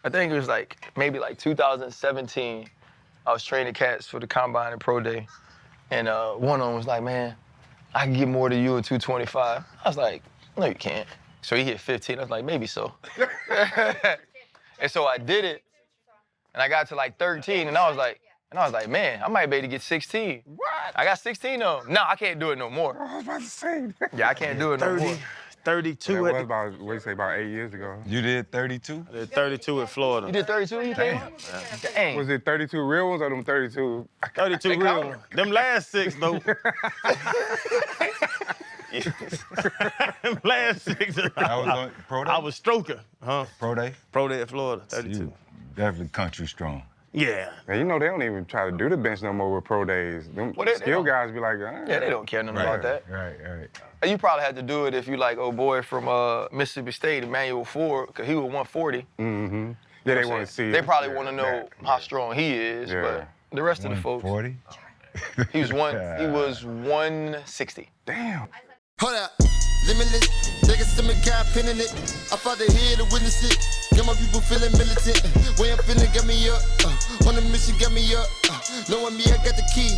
I think it was maybe 2017. I was training cats for the combine and pro day, and one of them was like, "Man, I can get more than you at 225." I was like, "No, you can't." So he hit 15. I was like, "Maybe so." And so I did it, and I got to 13, and I was like, "Man, I might be able to get 16." What? I got 16 of them. No, I can't do it no more. I was about to say. Yeah, I can't do it no more. 32 That was at about, what you say, about 8 years ago. You did 32? the 32 at Florida. You did 32? You came up? Dang. Was it 32 real ones or them 32? 32 real ones. Them last 6 though. Them last 6. That was on pro day? I was stroker, huh? Pro day? Pro day at Florida, 32. You definitely country strong. Yeah. Man, you know they don't even try to do the bench no more with pro days. Them Well, they skill don't. guys be like, Yeah, they don't care nothing about that. Right. You probably had to do it if you old boy from Mississippi State, Emmanuel Ford, because he was 140. Mm-hmm. Yeah, they want to see. They it. probably Yeah, want to know that, how strong he is, Yeah. but the rest of the folks, 40? he was 160. Damn. Hold up, limitless. Niggas to me got pinning it. I fought the head to witness it. Got my people feeling militant. Way I'm feeling got me up. On the mission got me up. Knowing me, I got the key.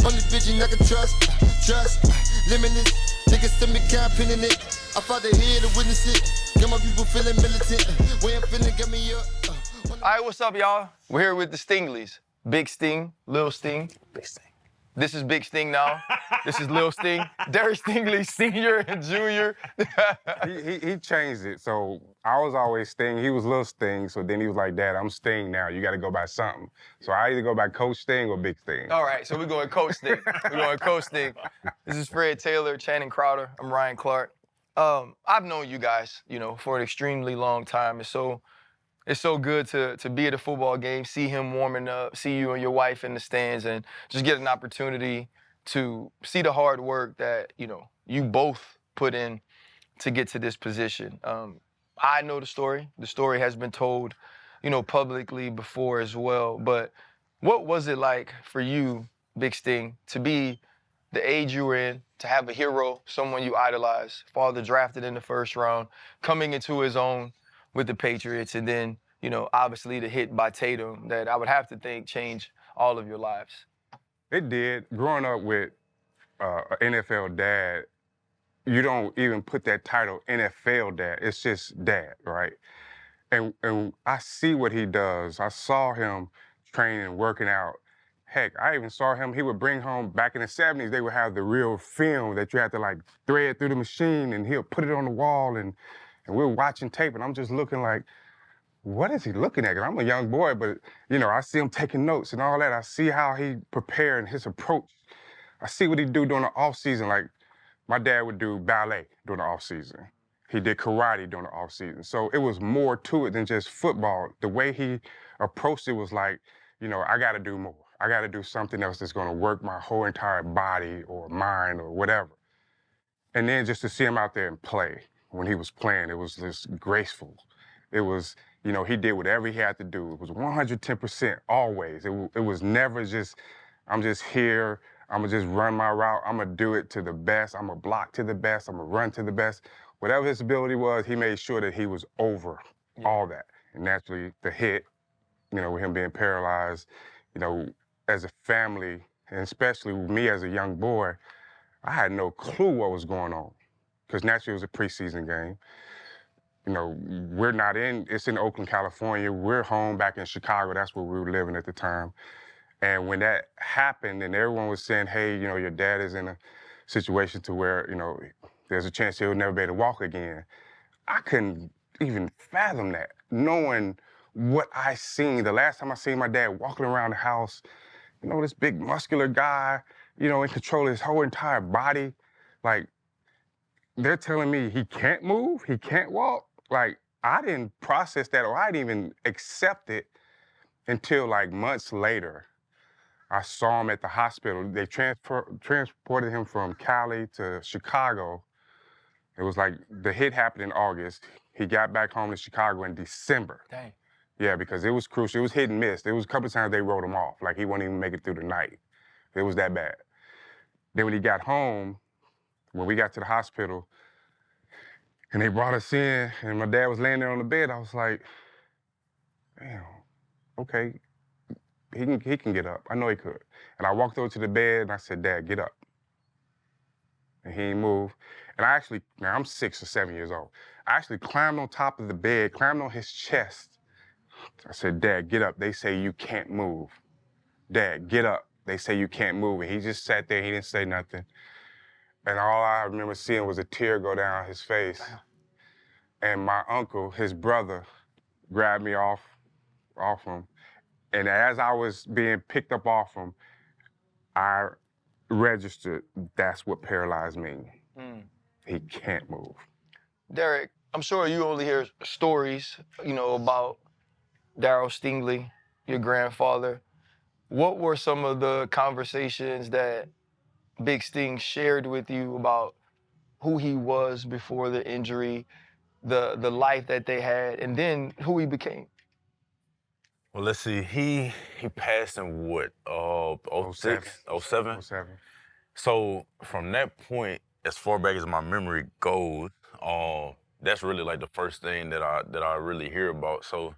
Only vision I can trust. Trust. Limitless. Niggas to me got pinning it. I fought the head to witness it. Got my people feeling militant. Way I'm feeling got me up. All right, what's up, y'all? We're here with the Stingleys. Big Sting, Lil Sting. Big Sting. This is Big Sting now. This is Lil Sting. Derek Stingley Sr. and Jr. He changed it. So I was always Sting. He was Lil Sting. So then he was like, Dad, I'm Sting now. You got to go by something. So I either go by Coach Sting or Big Sting. All right, so we're going Coach Sting. This is Fred Taylor, Channing Crowder. I'm Ryan Clark. I've known you guys, for an extremely long time. It's so good to be at a football game, see him warming up, see you and your wife in the stands, and just get an opportunity to see the hard work that, you both put in to get to this position. I know the story. The story has been told, publicly before as well. But what was it like for you, Big Sting, to be the age you were in, to have a hero, someone you idolize, father drafted in the first round, coming into his own with the Patriots, and then, obviously the hit by Tatum that I would have to think changed all of your lives? It did. Growing up with an NFL dad, you don't even put that title NFL dad. It's just dad, right? And I see what he does. I saw him training, working out. Heck, I even saw him, he would bring home, back in the 70s, they would have the real film that you had to thread through the machine, and he'll put it on the wall, and we're watching tape, and I'm just looking like, what is he looking at? 'Cause I'm a young boy, but, I see him taking notes and all that. I see how he prepared and his approach. I see what he do during the off season. Like, my dad would do ballet during the off season. He did karate during the off season. So it was more to it than just football. The way he approached it was like, I got to do more. I got to do something else that's going to work my whole entire body or mind or whatever. And then just to see him out there and play. When he was playing, it was just graceful. It was, he did whatever he had to do. It was 110% always. It was never just, I'm just here, I'm gonna just run my route, I'm gonna do it to the best, I'm gonna block to the best, I'm gonna run to the best. Whatever his ability was, he made sure that he was over all that. And naturally, the hit, with him being paralyzed, as a family, and especially with me as a young boy, I had no clue what was going on. Because naturally it was a preseason game. It's in Oakland, California. We're home back in Chicago. That's where we were living at the time. And when that happened and everyone was saying, hey, your dad is in a situation to where, there's a chance he'll never be able to walk again. I couldn't even fathom that, knowing what I seen. The last time I seen my dad walking around the house, this big muscular guy, in control of his whole entire body. Like, they're telling me he can't move, he can't walk. Like, I didn't process that, or I didn't even accept it until months later. I saw him at the hospital. They transported him from Cali to Chicago. It was the hit happened in August. He got back home to Chicago in December. Dang. Yeah, because it was crucial. It was hit and miss. There was a couple of times they wrote him off. He wouldn't even make it through the night. It was that bad. Then when he got home, when we got to the hospital, and they brought us in, and my dad was laying there on the bed, I was like, okay, he can get up. I know he could. And I walked over to the bed and I said, Dad, get up. And he didn't move. And now I'm 6 or 7 years old. I actually climbed on top of the bed, climbed on his chest. I said, Dad, get up. They say you can't move. Dad, get up. They say you can't move. And he just sat there, he didn't say nothing. And all I remember seeing was a tear go down his face. And my uncle, his brother, grabbed me off him. And as I was being picked up off him, I registered that's what paralyzed means. He can't move. Derek, I'm sure you only hear stories, about Darryl Stingley, your grandfather. What were some of the conversations that Big Sting shared with you about who he was before the injury, the life that they had, and then who he became? Well, let's see. He passed in what? 06? 07? 07. So from that point, as far back as my memory goes, that's really like the first thing that I really hear about. So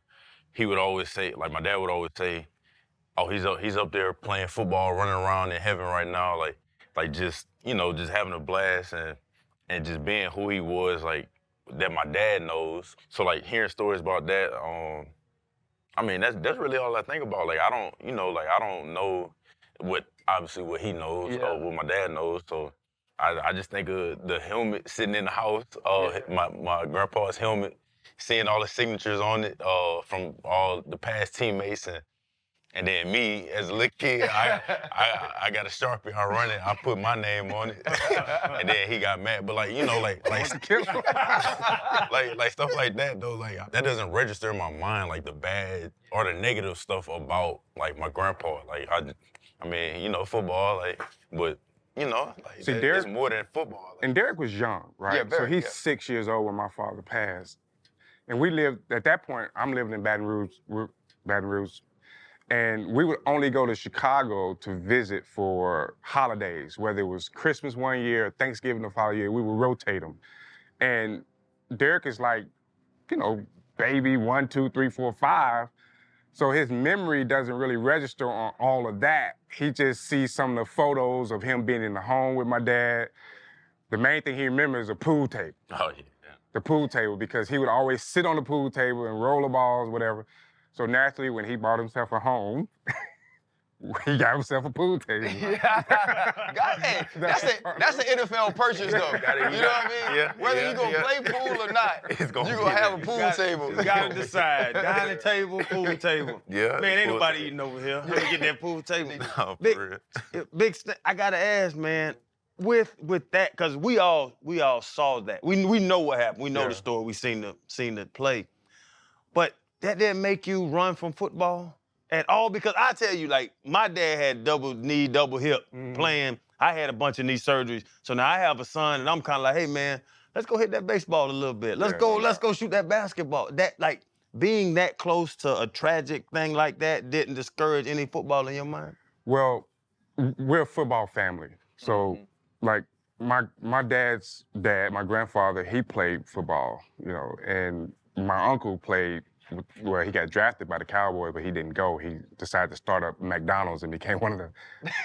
he would always say, like my dad would always say, oh, he's up there playing football, running around in heaven right now, like just just having a blast and just being who he was, like that my dad knows. So like hearing stories about that, I mean that's really all I think about. Like I don't know what he knows or what my dad knows. So I just think of the helmet sitting in the house, my grandpa's helmet, seeing all the signatures on it from all the past teammates and then me as a little kid, I got a Sharpie, I run it, I put my name on it, and then he got mad. But like like stuff like that though, like that doesn't register in my mind, like the bad or the negative stuff about like my grandpa. Like I mean, football, like, but like See, it's more than football. Like. And Derek was young, right? Yeah, very, so he's 6 years old when my father passed. And we lived, at that point, I'm living in Baton Rouge. And we would only go to Chicago to visit for holidays, whether it was Christmas one year, Thanksgiving the following year, we would rotate them. And Derek is like, baby 1, 2, 3, 4, 5. So his memory doesn't really register on all of that. He just sees some of the photos of him being in the home with my dad. The main thing he remembers is a pool table. Oh, yeah. The pool table, because he would always sit on the pool table and roll the balls, whatever. So naturally, when he bought himself a home, he got himself a pool table. Hey, that's an NFL purchase, though. You know what I mean? Yeah, Whether you're going to play pool or not, you're going to have a pool table. You gotta decide. Dining table, pool table. Yeah. Man, ain't pool nobody table. eating over here. Let me get that pool table. No, Big, for real. I gotta ask, man, with that, because we all saw that. We know what happened. We know the story. We seen the play. But that didn't make you run from football at all? Because I tell you, like, my dad had double knee, double hip playing. I had a bunch of knee surgeries. So now I have a son, and I'm kind of like, hey, man, let's go hit that baseball a little bit. Let's go shoot that basketball. That, like, being that close to a tragic thing like that didn't discourage any football in your mind? Well, we're a football family. So, like, my dad's dad, my grandfather, he played football, and my uncle played. Well, he got drafted by the Cowboys, but he didn't go. He decided to start up McDonald's and became one of the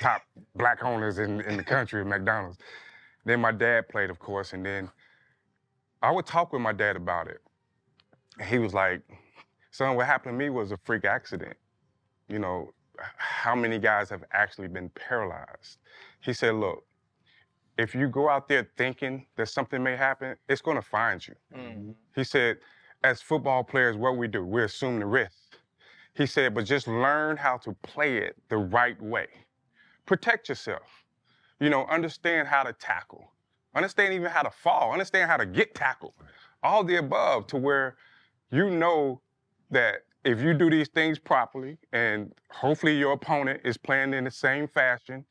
top black owners in the country of McDonald's. Then my dad played, of course, and then I would talk with my dad about it. He was like, son, what happened to me was a freak accident. How many guys have actually been paralyzed? He said, look, if you go out there thinking that something may happen, it's gonna find you. He said, as football players, what we do, we assume the risk. He said, but just learn how to play it the right way. Protect yourself. Understand how to tackle. Understand even how to fall. Understand how to get tackled. All the above, to where you know that if you do these things properly, and hopefully your opponent is playing in the same fashion,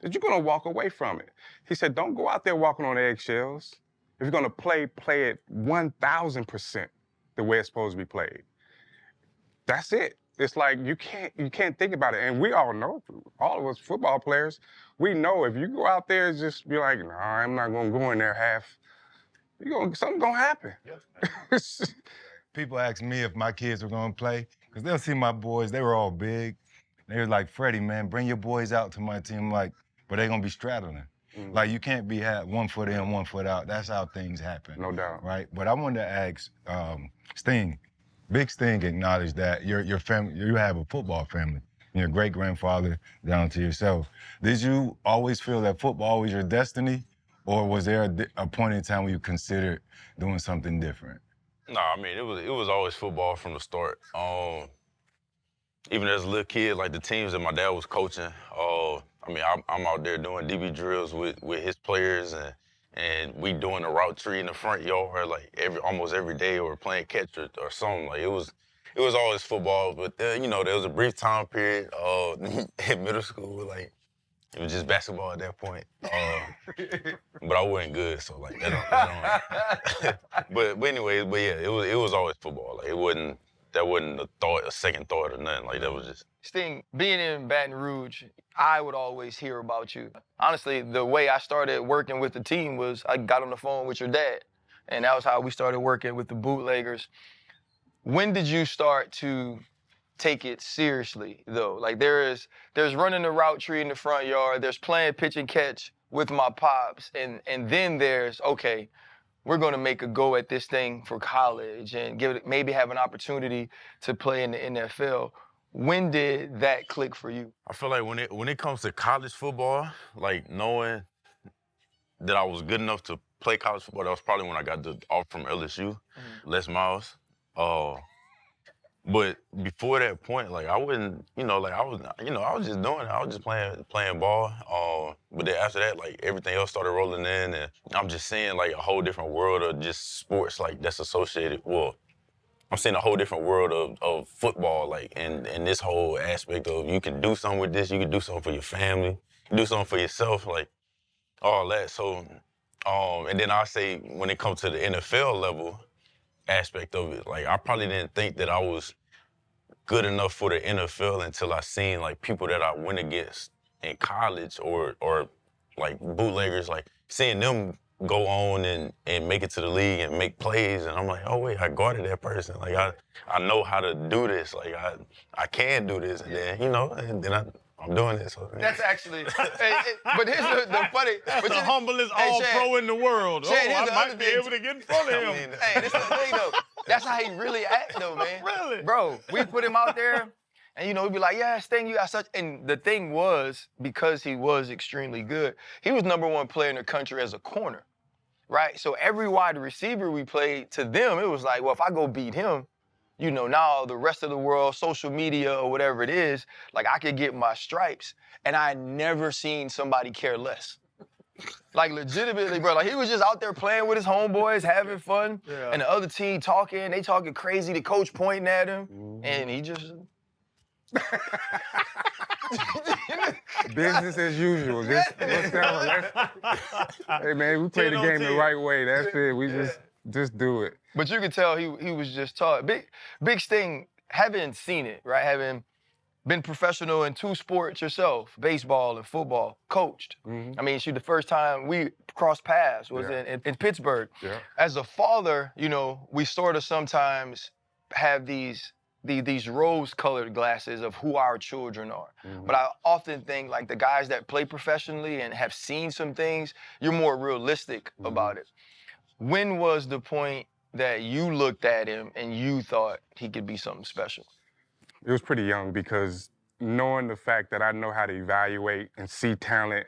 that you're gonna walk away from it. He said, don't go out there walking on eggshells. If you're gonna play it 1,000% the way it's supposed to be played. That's it. It's like you can't think about it. And we all know, all of us football players, we know if you go out there and just be like, nah, I'm not gonna go in there half, something's gonna happen. People ask me if my kids were gonna play, Because they'll see my boys, they were all big. They was like, Freddie, man, bring your boys out to my team. Like, but they gonna be straddling. Like, you can't be 1 foot in, 1 foot out. That's how things happen. No doubt. Right? But I wanted to ask Sting. Big Sting acknowledged that your family, you have a football family. Your great-grandfather down to yourself. Did you always feel that football was your destiny? Or was there a point in time where you considered doing something different? No, I mean, it was always football from the start. Even as a little kid, like the teams that my dad was coaching, I mean, I'm out there doing DB drills with his players, and we doing a route tree in the front yard like almost every day, or playing catch or something. Like it was always football. But there was a brief time period in middle school, like it was just basketball at that point. But I wasn't good, so like that don't but anyways, yeah, it was always football. Like that wasn't a second thought or nothing. Like that was just. Sting, being in Baton Rouge, I would always hear about you. Honestly, the way I started working with the team was I got on the phone with your dad, and that was how we started working with the bootleggers. When did you start to take it seriously, though? Like there's running the route tree in the front yard, there's playing pitch and catch with my pops, and then there's, okay, we're going to make a go at this thing for college and maybe have an opportunity to play in the NFL. When did that click for you? I feel like when it comes to college football, like knowing that I was good enough to play college football, that was probably when I got the offer from LSU, Les Miles. But before that point, like I wouldn't, like I was just doing it. I was just playing ball. But then after that, like everything else started rolling in, and I'm just seeing like a whole different world of just sports, like that's associated. Well, I'm seeing a whole different world of football, like, and this whole aspect of you can do something with this, you can do something for your family, you can do something for yourself, like all that. So, and then I say when it comes to the NFL level aspect of it, like I probably didn't think that I was good enough for the NFL until I seen like people that I went against in college or like bootleggers, like seeing them go on and make it to the league and make plays, and I'm like, oh wait, I guarded that person. Like I know how to do this. Like I can do this, and then and then I'm doing this. So, That's actually, but here's the funny. That's the humblest all-pro in the world. Shane, I might be able to get in front of him. Hey, this is the thing though. That's how he really acts though, man. Really? Bro, we put him out there, and we'd be like, yeah, Sting, you got such. And the thing was, because he was extremely good, he was #1 player in the country as a corner. Right? So every wide receiver we played, to them, it was like, well, if I go beat him, now the rest of the world, social media or whatever it is, like I could get my stripes. And I never seen somebody care less. Like legitimately, bro, like he was just out there playing with his homeboys, having fun, and the other team they talking crazy, the coach pointing at him, and he just... Business as usual. Hey man, we play the game the right way. That's it. We just do it. But you could tell he was just taught. Big Sting, having seen it, right? Having been professional in 2 sports yourself, baseball and football, coached. I mean, the first time we crossed paths was in Pittsburgh. Yeah. As a father, we sort of sometimes have these rose-colored glasses of who our children are. But I often think like the guys that play professionally and have seen some things, you're more realistic about it. When was the point that you looked at him and you thought he could be something special? It was pretty young, because knowing the fact that I know how to evaluate and see talent,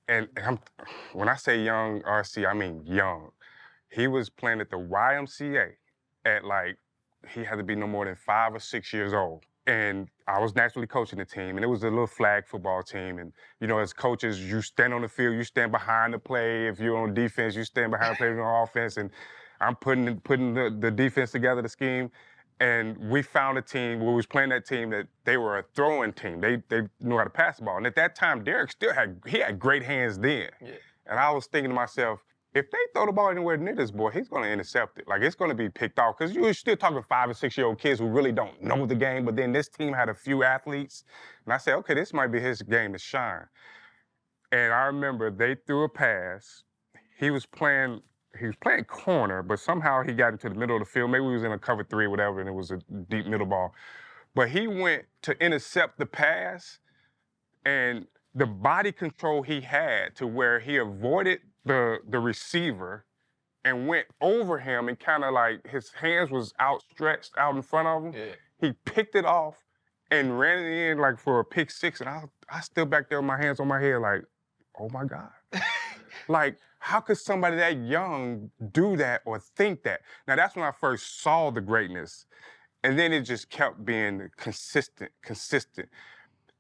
and when I say young, RC, I mean young. He was playing at the YMCA at he had to be no more than 5 or 6 years old. And I was naturally coaching the team, and it was a little flag football team. And, as coaches, you stand on the field, you stand behind the play. If you're on defense, you stand behind the play. If you're on offense. And I'm putting the defense together, the scheme. And we found a team, we was playing that team, that they were a throwing team. They knew how to pass the ball. And at that time, Derek had great hands then. Yeah. And I was thinking to myself, if they throw the ball anywhere near this boy, he's going to intercept it. Like, it's going to be picked off. Because you're still talking 5 or 6-year-old kids who really don't know the game. But then this team had a few athletes. And I said, okay, this might be his game to shine. And I remember they threw a pass. He was playing corner, but somehow he got into the middle of the field. Maybe he was in a cover 3 or whatever, and it was a deep middle ball. But he went to intercept the pass, and the body control he had to where he avoided the receiver and went over him and kind of like his hands was outstretched out in front of him. Yeah. He picked it off and ran it in like for a pick six, and I still back there with my hands on my head like, oh my God. Like, how could somebody that young do that or think that? Now, that's when I first saw the greatness. And then it just kept being consistent.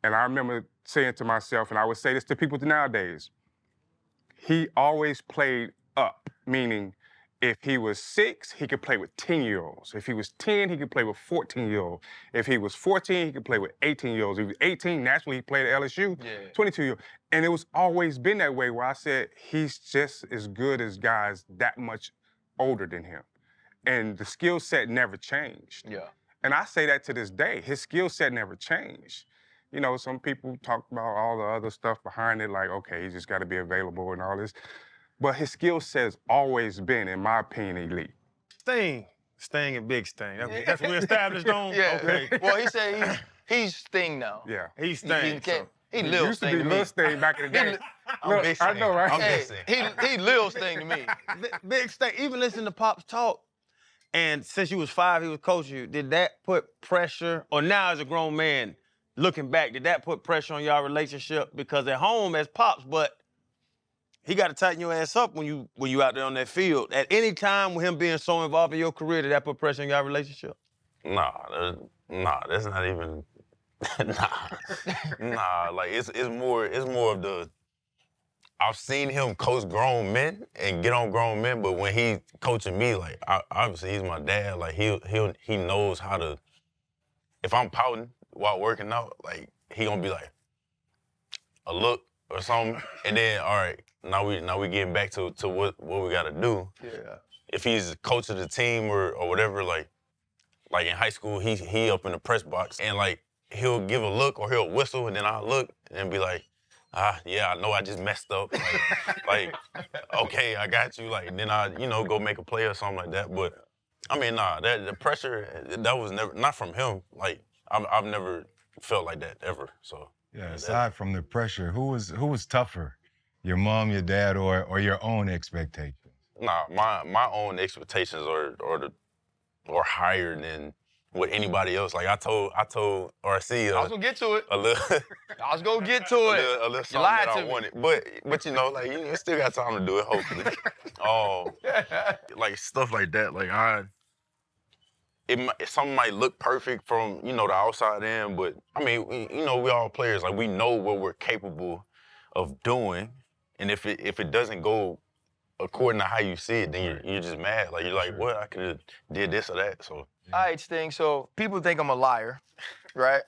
And I remember saying to myself, and I would say this to people nowadays, he always played up, meaning if he was 6, he could play with 10-year-olds. If he was 10, he could play with 14-year-olds. If he was 14, he could play with 18-year-olds. If he was 18, naturally he played at LSU, 22-year-olds. And it was always been that way where I said, he's just as good as guys that much older than him. And the skill set never changed. Yeah. And I say that to this day, his skill set never changed. You know, some people talk about all the other stuff behind it, like, okay, he just got to be available and all this. But his skill set has always been, in my opinion, elite. Sting and Big Sting. That's what we established on? Yeah. Okay. Well, he said he's Sting now. Yeah. He's Sting. He Lil used to Sting be to Lil me. Sting back in the day. I'm Big I Sting. know, right? I'm Hey, Big Sting. he Lil Sting to me. Big Sting. Even listen to Pop's talk. And since you was 5, he was coaching you. Did that put pressure, or now as a grown man, looking back, did that put pressure on y'all relationship? Because at home as Pops, but he got to tighten your ass up when you out there on that field. At any time with him being so involved in your career, did that put pressure on y'all relationship? Nah, that's not even. Nah. Like it's more of the. I've seen him coach grown men and get on grown men, but when he coaching me, like obviously he's my dad. Like he knows how to. If I'm pouting while working out, like he gonna be like a look or something, and then all right, now we getting back to what we gotta do. Yeah. If he's coach of the team or whatever, like in high school, he up in the press box and like he'll give a look or he'll whistle and then I'll look and be like, yeah, I know I just messed up. Like okay, I got you. Like then I go make a play or something like that. But I mean, nah, the pressure that was never not from him. Like I've never felt like that ever. So Yeah, aside from the pressure, who was tougher? Your mom, your dad, or your own expectations? Nah, my own expectations are higher than what anybody else. Like I told RC I was gonna get to it. a little I was gonna get to a it. little You something lied that to I me. wanted. But you know, like you still got time to do it, hopefully. Like stuff like that. Like something might look perfect from, the outside in, but I mean, we all players, like we know what we're capable of doing. And if it doesn't go according to how you see it, then you're just mad. Like you're like, what? I could have did this or that. So All right, Sting. So people think I'm a liar, right?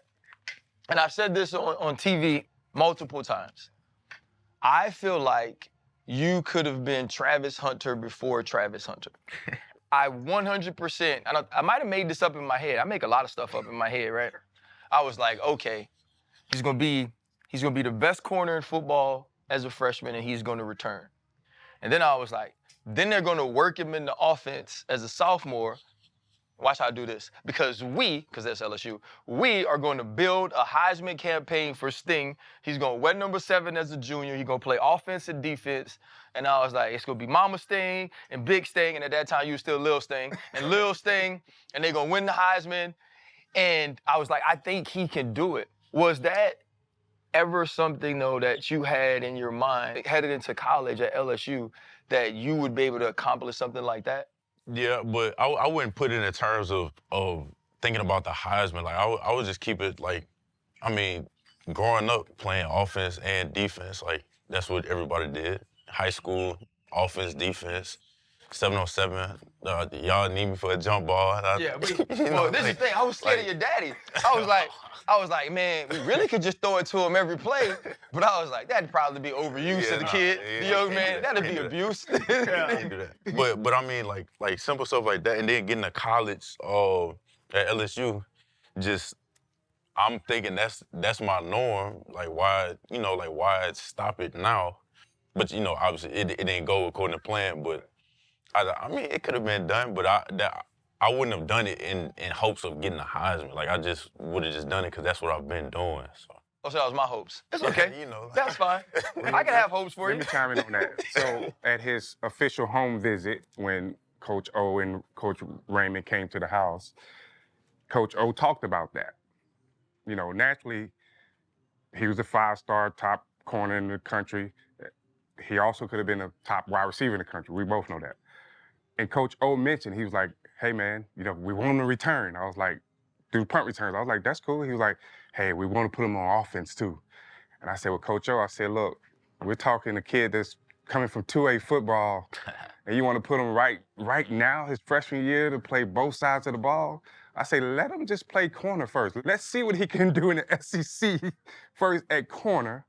And I've said this on TV multiple times. I feel like you could have been Travis Hunter before Travis Hunter. I 100%, I might have made this up in my head. I make a lot of stuff up in my head, right? I was like, okay, he's gonna be the best corner in football as a freshman and he's gonna return. And then I was like, then they're gonna work him in the offense as a sophomore. Watch how I do this. Because that's LSU, we are going to build a Heisman campaign for Sting. He's going to wear number 7 as a junior. He's going to play offense and defense. And I was like, it's going to be Mama Sting and Big Sting. And at that time, you were still Lil Sting. And Lil Sting, and they're going to win the Heisman. And I was like, I think he can do it. Was that ever something, though, that you had in your mind headed into college at LSU that you would be able to accomplish something like that? yeah, but I wouldn't put it in terms of thinking about the Heisman. Like I would just keep it like, I mean, growing up playing offense and defense, like that's what everybody did. High school, offense, defense, 7-on-7. Y'all need me for a jump ball. Yeah, but well, this is the thing. I was scared of your daddy. I was like, man, we really could just throw it to him every play. But I was like, that'd probably be overuse of the kid, the young man. That'd be abuse. Can't do that. But I mean, like simple stuff like that, and then getting to college at LSU, just I'm thinking that's my norm. Like why stop it now? But obviously it didn't go according to plan. But I mean, it could have been done. But I wouldn't have done it in hopes of getting a Heisman. Like, I just would have just done it because that's what I've been doing. So. Oh, so that was my hopes. It's okay. You know. That's fine. I can have hopes for Let you. me chime in on that. So at his official home visit, when Coach O and Coach Raymond came to the house, Coach O talked about that. You know, naturally, he was a 5-star top corner in the country. He also could have been a top wide receiver in the country. We both know that. And Coach O mentioned, he was like, hey, man, you know, we want him to return. I was like, do punt returns. I was like, that's cool. He was like, hey, we want to put him on offense too. And I said, well, Coach O, I said, look, we're talking a kid that's coming from 2A football, and you want to put him right now, his freshman year, to play both sides of the ball? I say, let him just play corner first. Let's see what he can do in the SEC first at corner.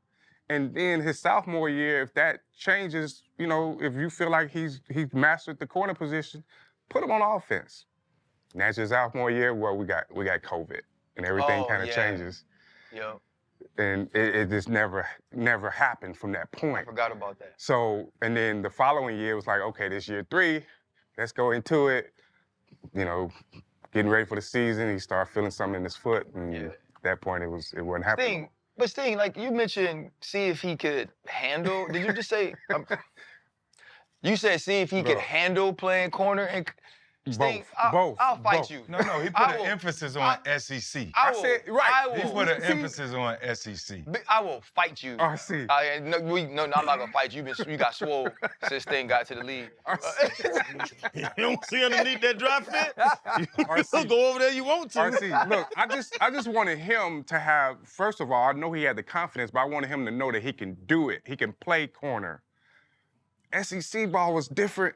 And then his sophomore year, if that changes, you know, if you feel like he's mastered the corner position, put him on offense. And that's his sophomore year, well, we got COVID, and everything kind of changes. Yeah. And it just never happened from that I point. forgot about that. So, and then the following year was like, okay, this year 3, let's go into it. You know, getting ready for the season, he started feeling something in his foot, and at that point, it wasn't happening. Sting, like you mentioned, see if he could handle. Did you just say? You said see if he could handle playing corner and. Sting, both. I'll fight you. No, he put an emphasis on SEC. I said, right. He put an emphasis on SEC. I will fight you. RC. No, I'm not gonna fight you. You got swole since Sting got to the league. You don't see underneath that dry fit? RC. You go over there you want to. RC, look, I just wanted him to have, first of all, I know he had the confidence, but I wanted him to know that he can do it. He can play corner. SEC ball was different,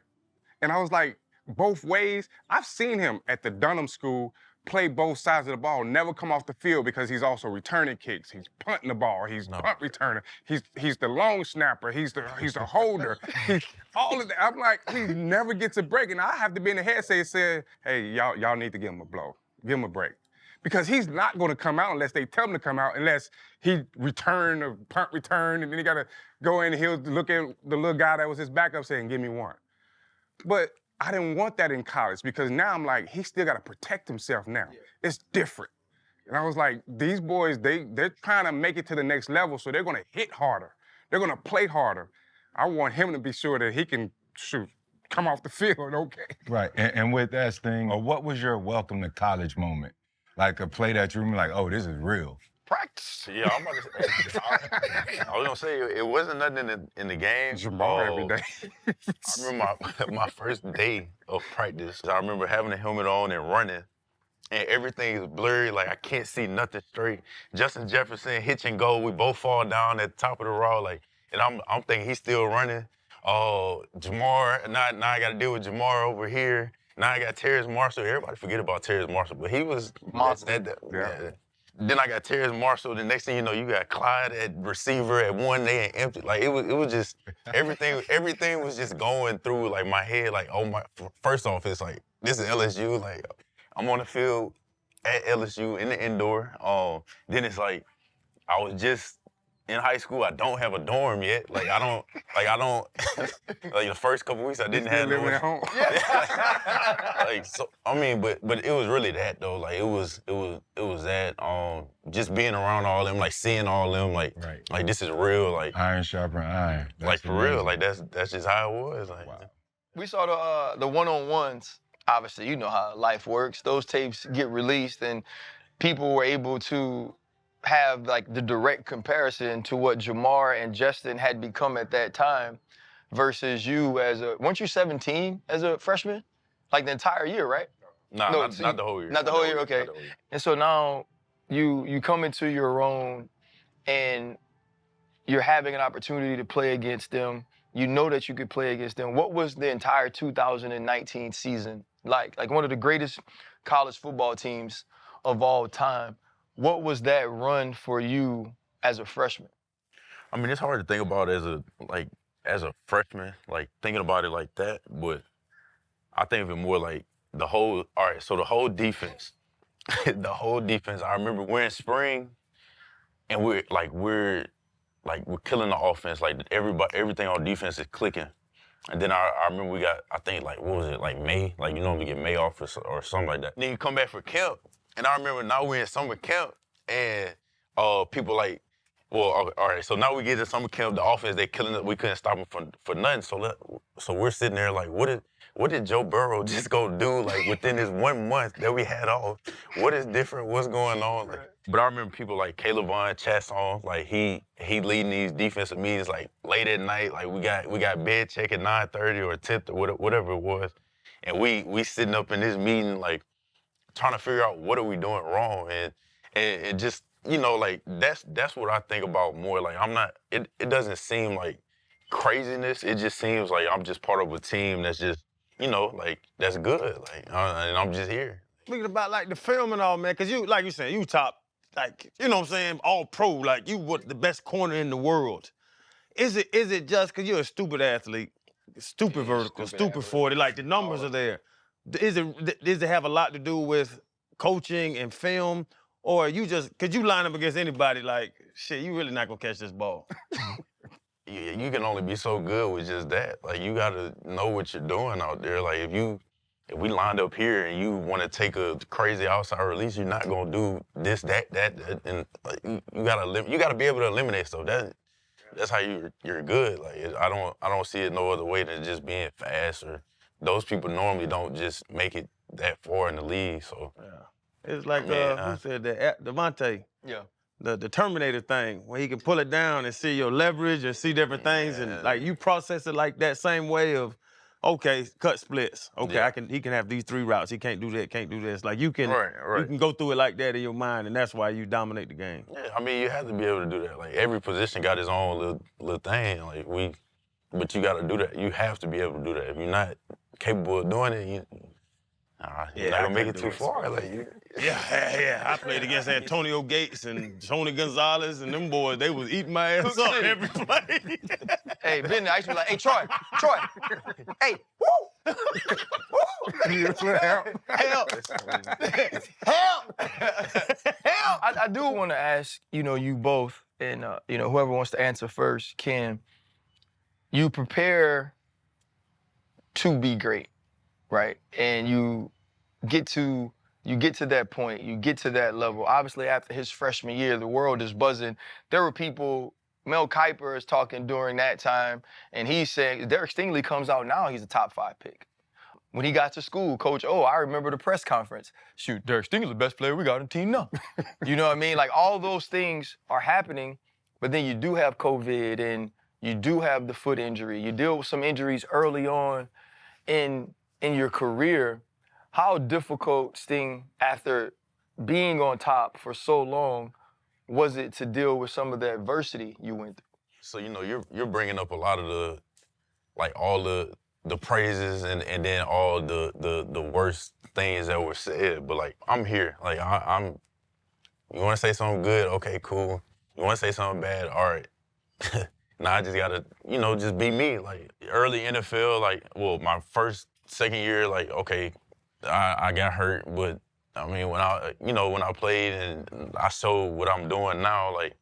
and I was like, both ways. I've seen him at the Dunham School play both sides of the ball, never come off the field because he's also returning kicks. He's punting the ball. He's punt returner. He's the long snapper. He's the holder. He's all of that. I'm like, he never gets a break, and I have to be in the head say, hey, y'all need to give him a blow. Give him a break. Because he's not going to come out unless they tell him to come out, unless he return or punt return, and then he got to go in and he'll look at the little guy that was his backup saying, give me one. But I didn't want that in college because now I'm like, he still got to protect himself now. Yeah. It's different. And I was like, these boys, they're trying to make it to the next level, so they're going to hit harder. They're going to play harder. I want him to be sure that he can come off the field, okay? Right, and with that Sting, what was your welcome to college moment? Like a play that you remember like, oh, this is real. Practice. Yeah, I'm about to say. I was gonna say it wasn't nothing in the game. Jamal every day. I remember my first day of practice. I remember having the helmet on and running, and everything is blurry. Like I can't see nothing straight. Justin Jefferson hitch and go. We both fall down at the top of the row. Like, and I'm thinking he's still running. Jamar. Now I got to deal with Jamar over here. Now I got Terrace Marshall. Everybody forget about Terrace Marshall, but he was monster. Yeah. Then I got Terrace Marshall. The next thing you know, you got Clyde at receiver at 1, they ain't empty. Like it was just everything was just going through like my head. Like, oh my! First off, it's like this is LSU. Like I'm on the field at LSU in the indoor. Then it's like I was just in high school. I don't have a dorm yet. Like I don't like the first couple weeks I didn't have living at home. Like so, I mean, but it was really that though. Like it was that. Just being around all them, like seeing all them, like this is real. Like iron sharpen iron. That's like for amazing. real. Like that's just how it was. Like Wow. We saw the one-on-ones. Obviously, you know how life works. Those tapes get released, and people were able to have like the direct comparison to what Jamar and Justin had become at that time versus you weren't you 17 as a freshman? Like the entire year, right? Nah, No, not the whole year. Not the whole year, okay. And so now you come into your own and you're having an opportunity to play against them. You know that you could play against them. What was the entire 2019 season like? Like one of the greatest college football teams of all time. What was that run for you as a freshman? I mean, it's hard to think about as a freshman, like thinking about it like that, but I think of it more like the whole defense. The whole defense. I remember we're in spring and we're killing the offense. Like everything on defense is clicking. And then I remember we got, I think, like, what was it, like May? Like, you normally get May off or something like that. Then you come back for camp. And I remember now we're in summer camp, and people like, well, all right, so now we get to summer camp, the offense, they killing it. We couldn't stop them for nothing. So we're sitting there like, what did Joe Burrow just go do, like, within this 1 month that we had off? What is different? What's going on? Like, but I remember people like Caleb Vaughn, Chasson, like, he leading these defensive meetings, like, late at night. Like, we got bed check at 9:30 or 10th or whatever it was. And we sitting up in this meeting, like, trying to figure out what are we doing wrong. And just, you know, like, that's what I think about more. Like, it doesn't seem like craziness. It just seems like I'm just part of a team that's just, you know, like, that's good. Like, and I'm just here. Thinking about, like, the film and all, man, because you, like you said, you top, like, you know what I'm saying, all pro, like, you were the best corner in the world. Is it just because you're a stupid athlete, stupid vertical, stupid 40, like, the numbers are there? Does it have a lot to do with coaching and film, or you just, could you line up against anybody, like, shit, you really not gonna catch this ball? Yeah, you can only be so good with just that. Like, you gotta know what you're doing out there. Like, if we lined up here and you want to take a crazy outside release, you're not gonna do this, that, and like, you gotta be able to eliminate stuff. That's how you're good. Like, I don't see it no other way than just being fast. Or those people normally don't just make it that far in the league. So yeah, it's like who said that? Devontae. Yeah. The Terminator thing, where he can pull it down and see your leverage and see different things, and like you process it like that same way of, okay, cut splits. Okay, Yeah. he can have these 3 routes. He can't do that, can't do this. Like you can Right. go through it like that in your mind, and that's why you dominate the game. Yeah, I mean, you have to be able to do that. Like, every position got its own little thing. Like, but you got to do that. You have to be able to do that. If you're not capable of doing it, you're not gonna make it too far. Like, Yeah. I played against Antonio Gates and Tony Gonzalez and them boys. They was eating my ass up every play. Hey, Ben, I used to be like, hey, Troy, hey, woo! Help! I do want to ask, you both, and whoever wants to answer first can. You prepare to be great, right? And you get to that point, you get to that level. Obviously, after his freshman year, the world is buzzing. There were people. Mel Kiper is talking during that time, and he's saying Derek Stingley comes out now, he's a top 5 pick. When he got to school, Coach, I remember the press conference. Shoot, Derek Stingley's the best player we got on the team now. You know what I mean? Like, all those things are happening, but then you do have COVID, and you do have the foot injury. You deal with some injuries early on in your career. How difficult, Sting, after being on top for so long, was it to deal with some of the adversity you went through? So, you're bringing up a lot of all the praises and then all the worst things that were said. But, like, I'm here. Like, I'm. You want to say something good? Okay, cool. You want to say something bad? All right. Now I just gotta, just be me. Like, early NFL, my second year, like, okay, I got hurt, but I mean, when I played and I showed what I'm doing now, like,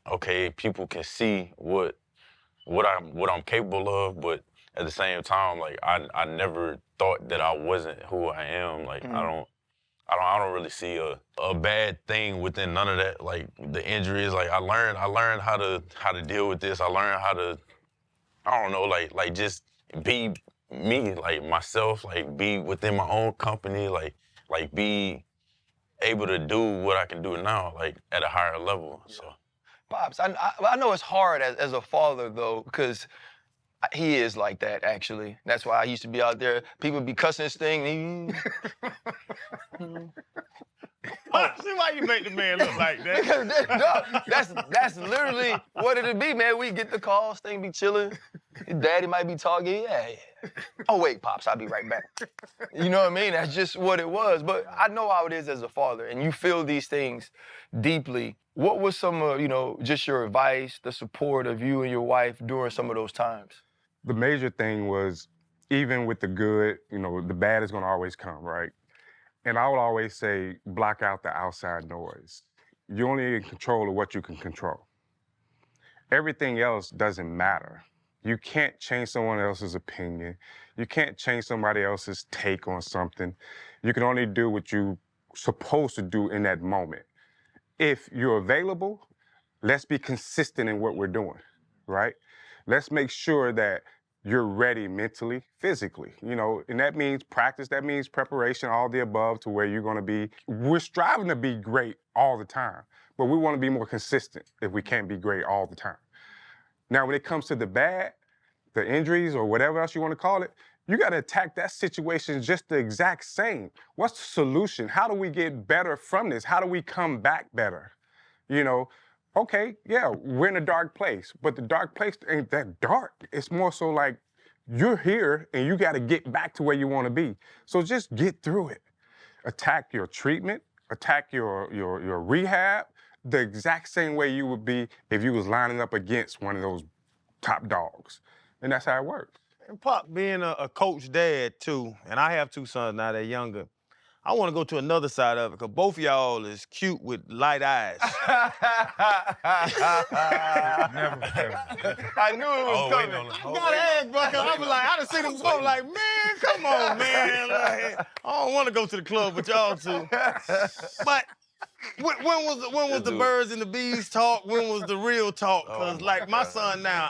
okay, people can see what I'm capable of, but at the same time, like, I never thought that I wasn't who I am. Like, I don't really see a bad thing within none of that. Like, the injuries, like, I learned how to deal with this. I learned how to, I don't know, like just be me, like myself, like be within my own company, like be able to do what I can do now, like at a higher level. So, Pops, I know it's hard as a father though, because he is like that actually. That's why I used to be out there. People be cussing this thing. See why you make the man look like that? That's literally what it'd be, man. We get the calls, Sting be chilling. His daddy might be talking. Yeah. Oh wait, Pops, I'll be right back. You know what I mean? That's just what it was. But I know how it is as a father, and you feel these things deeply. What was some of, just your advice, the support of you and your wife during some of those times? The major thing was, even with the good, the bad is gonna always come, right? And I would always say, block out the outside noise. You're only in control of what you can control. Everything else doesn't matter. You can't change someone else's opinion. You can't change somebody else's take on something. You can only do what you're supposed to do in that moment. If you're available, let's be consistent in what we're doing, right? Let's make sure that you're ready mentally, physically, and that means practice, that means preparation, all the above to where you're gonna be. We're striving to be great all the time, but we wanna be more consistent if we can't be great all the time. Now, when it comes to the bad, the injuries or whatever else you wanna call it, you gotta attack that situation just the exact same. What's the solution? How do we get better from this? How do we come back better? Okay, yeah, we're in a dark place, but the dark place ain't that dark. It's more so like you're here and you got to get back to where you want to be. So just get through it. Attack your treatment, attack your rehab the exact same way you would be if you was lining up against one of those top dogs. And that's how it works. And Pop, being a coach dad too, and I have 2 sons now, they're younger. I want to go to another side of it, because both of y'all is cute with light eyes. Never fail. I knew it was coming. I gotta ask, bro, 'cause I was like, I done seen them before, like, man, come on, man. Like, I don't want to go to the club with y'all two. But when was the birds and the bees talk? When was the real talk? Because, like, my son now,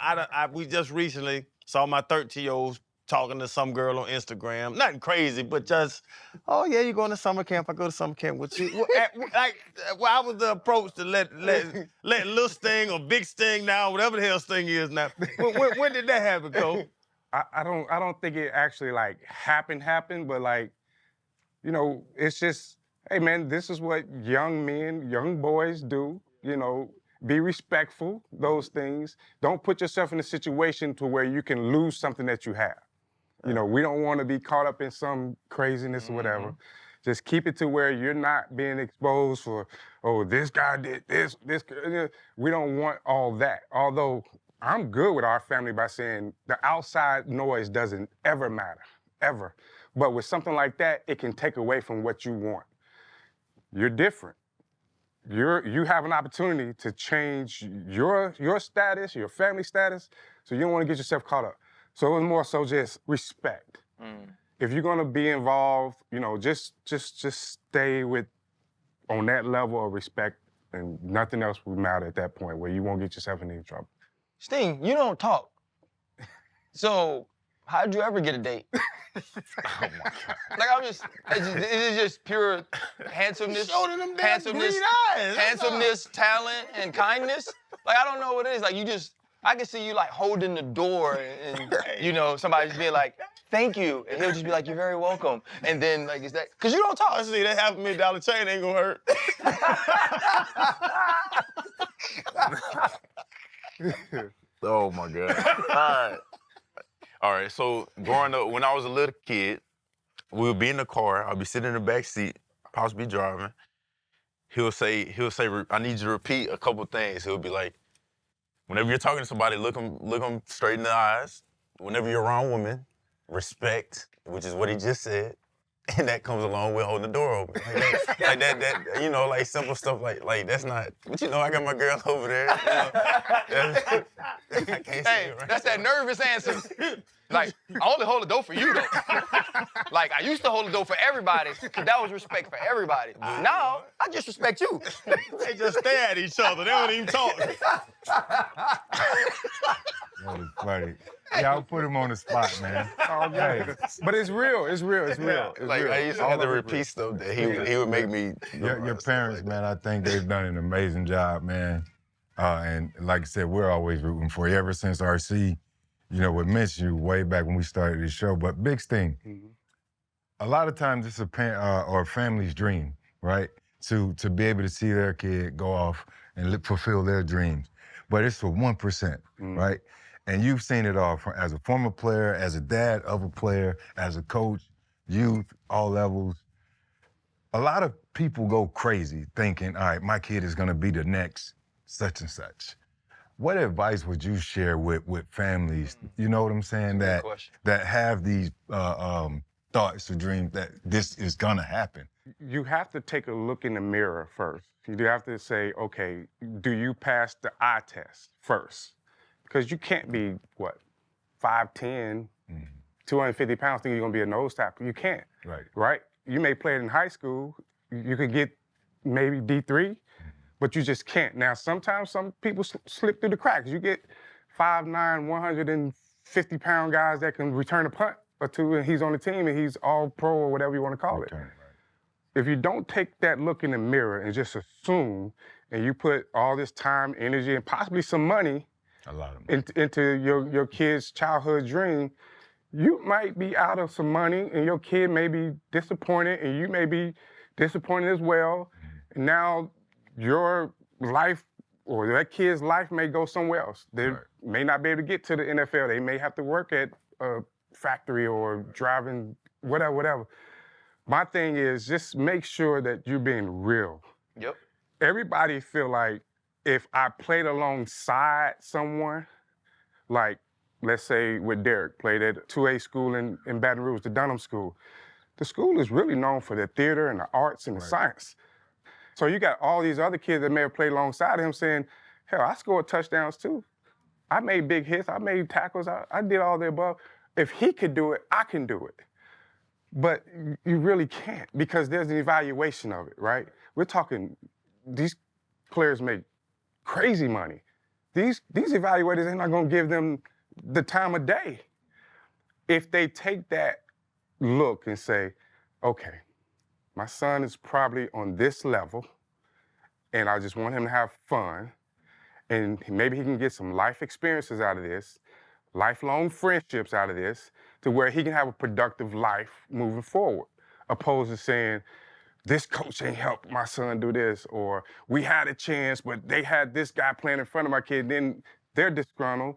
we just recently saw my 13-year-old talking to some girl on Instagram. Nothing crazy, but just, oh, yeah, you going to summer camp? I go to summer camp with you. I was the approach to let little Sting or Big Sting now, whatever the hell Sting is now. When did that happen, Cole? I don't think it actually happened, but it's just, hey man, this is what young men, young boys do, be respectful, those things. Don't put yourself in a situation to where you can lose something that you have. We don't want to be caught up in some craziness or whatever. Just keep it to where you're not being exposed for, oh, this guy did this. We don't want all that. Although I'm good with our family by saying the outside noise doesn't ever matter, ever. But with something like that, it can take away from what you want. You're different. You have an opportunity to change your status, your family status, so you don't want to get yourself caught up. So it was more so just respect. If you're gonna be involved, just stay on that level of respect, and nothing else will matter at that point where you won't get yourself in any trouble. Sting, you don't talk. So how'd you ever get a date? Oh my God. Like is it just pure handsomeness? Show them damn green eyes. Handsomeness, talent, and kindness? Like, I don't know what it is. Like, I can see you like holding the door and somebody just being like, thank you. And he'll just be like, you're very welcome. And then like, is that, because you don't talk. I see that $500,000 chain ain't gonna hurt. Oh my God. All right. So growing up, when I was a little kid, we would be in the car. I'd be sitting in the back seat. Pops be driving. He'll say, I need you to repeat a couple things. He'll be like, whenever you're talking to somebody, look them straight in the eyes. Whenever you're around women, respect, which is what he just said. And that comes along with holding the door open. Like that, like simple stuff like that's not, but I got my girl over there. I can't say it, right? That's that nervous answer. Like, I only hold the door for you, though. Like, I used to hold the door for everybody, because that was respect for everybody. Now, I just respect you. They just stare at each other. They don't even talk. That was funny. Yeah, I'll put him on the spot, man. Hey, but it's real. It's real. Like, I used to have to repeat stuff that he would make me. Your parents, man, I think they've done an amazing job, man. And like I said, we're always rooting for you. Ever since RC, would mention you way back when we started this show. But big thing, a lot of times it's a parent or a family's dream, right? To be able to see their kid go off and fulfill their dreams. But it's for 1%, right? And you've seen it all as a former player, as a dad of a player, as a coach, youth, all levels. A lot of people go crazy thinking, all right, my kid is gonna be the next such and such. What advice would you share with families, you know what I'm saying, that have these thoughts or dreams that this is gonna happen? You have to take a look in the mirror first. You have to say, okay, do you pass the eye test first? Because you can't be, 5'10", 250 pounds, think you're gonna be a nose tackle. You can't, right? You may play it in high school. You could get maybe D3, but you just can't. Now, sometimes some people slip through the cracks. You get 5'9", 150-pound guys that can return a punt or two, and he's on the team, and he's all pro or whatever you want to call it. If you don't take that look in the mirror and just assume, and you put all this time, energy, and possibly some money, into your kid's childhood dream, you might be out of some money, and your kid may be disappointed, and you may be disappointed as well. And now your life or that kid's life may go somewhere else. They may not be able to get to the NFL. They may have to work at a factory or driving, whatever. My thing is just make sure that you're being real. Yep. Everybody feel like if I played alongside someone, like let's say with Derek, played at 2A school in Baton Rouge, the Dunham School. The school is really known for the theater and the arts and the science. So you got all these other kids that may have played alongside him saying, hell, I scored touchdowns too. I made big hits, I made tackles, I did all the above. If he could do it, I can do it. But you really can't because there's an evaluation of it, right? We're talking, these players make crazy money. These evaluators ain't not gonna give them the time of day. If they take that look and say, okay, my son is probably on this level and I just want him to have fun and maybe he can get some life experiences out of this, lifelong friendships out of this, to where he can have a productive life moving forward, opposed to saying, this coach ain't helped my son do this, or we had a chance, but they had this guy playing in front of my kid, then they're disgruntled.